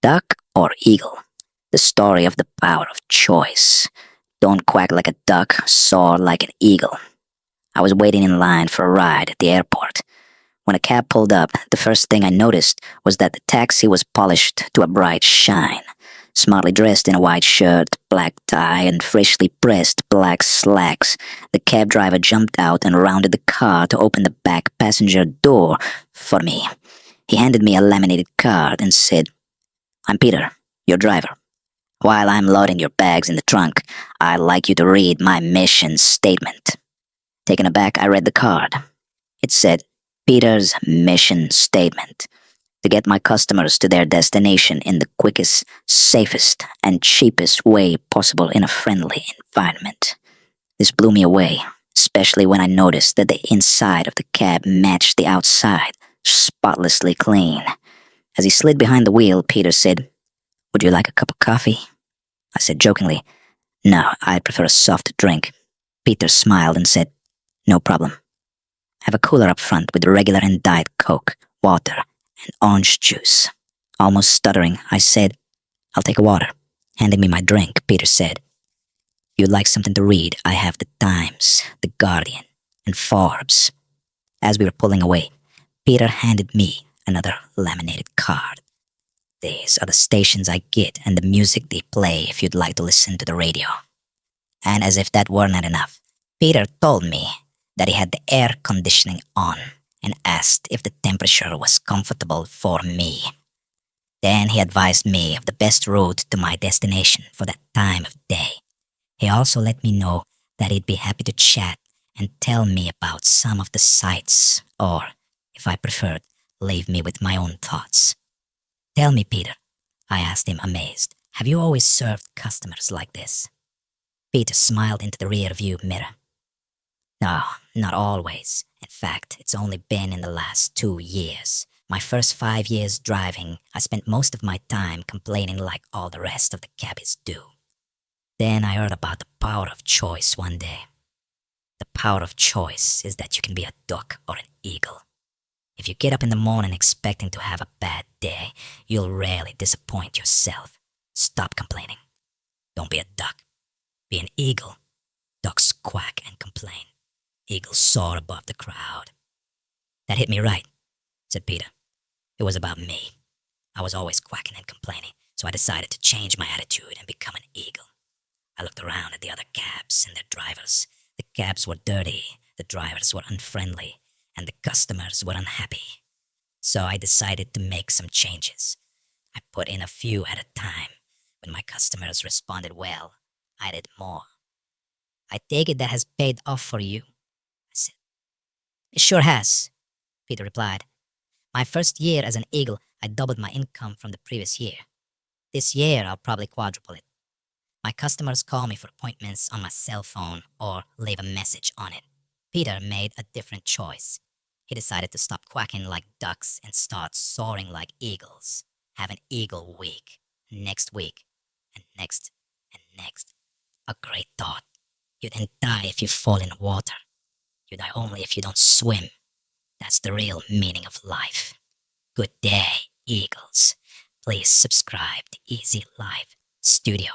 Duck or eagle? The story of the power of choice. Don't quack like a duck, soar like an eagle. I was waiting in line for a ride at the airport. When a cab pulled up, the first thing I noticed was that the taxi was polished to a bright shine. Smartly dressed in a white shirt, black tie, and freshly pressed black slacks, the cab driver jumped out and rounded the car to open the back passenger door for me. He handed me a laminated card and said, "I'm Peter, your driver. While I'm loading your bags in the trunk, I'd like you to read my mission statement." Taken aback, I read the card. It said, "Peter's mission statement: to get my customers to their destination in the quickest, safest, and cheapest way possible in a friendly environment." This blew me away, especially when I noticed that the inside of the cab matched the outside, spotlessly clean. As he slid behind the wheel, Peter said, "Would you like a cup of coffee?" I said jokingly, "No, I'd prefer a soft drink." Peter smiled and said, "No problem. Have a cooler up front with regular and Diet Coke, water, and orange juice." Almost stuttering, I said, "I'll take a water." Handing me my drink, Peter said, "If you'd like something to read, I have the Times, the Guardian, and Forbes." As we were pulling away, Peter handed me another laminated card. "These are the stations I get and the music they play if you'd like to listen to the radio." And as if that were not enough, Peter told me that he had the air conditioning on and asked if the temperature was comfortable for me. Then he advised me of the best route to my destination for that time of day. He also let me know that he'd be happy to chat and tell me about some of the sights, or, if I preferred, leave me with my own thoughts. "Tell me, Peter," I asked him amazed, "have you always served customers like this?" Peter smiled into the rear-view mirror. "No, not always. In fact, it's only been in the last 2 years. My first 5 years driving, I spent most of my time complaining like all the rest of the cabbies do. Then I heard about the power of choice one day. The power of choice is that you can be a duck or an eagle. If you get up in the morning expecting to have a bad day, you'll rarely disappoint yourself. Stop complaining. Don't be a duck. Be an eagle. Ducks quack and complain. Eagles soar above the crowd." "That hit me right," said Peter. "It was about me. I was always quacking and complaining, so I decided to change my attitude and become an eagle. I looked around at the other cabs and their drivers. The cabs were dirty, the drivers were unfriendly, and the customers were unhappy. So I decided to make some changes. I put in a few at a time. When my customers responded well, I did more." "I take it that has paid off for you," I said. "It sure has," Peter replied. "My first year as an eagle, I doubled my income from the previous year. This year, I'll probably quadruple it. My customers call me for appointments on my cell phone or leave a message on it." Peter made a different choice. He decided to stop quacking like ducks and start soaring like eagles. Have an eagle week, next week, and next, and next. A great thought. You didn't die if you fall in water. You die only if you don't swim. That's the real meaning of life. Good day, Eagles. Please subscribe to Easy Life Studio.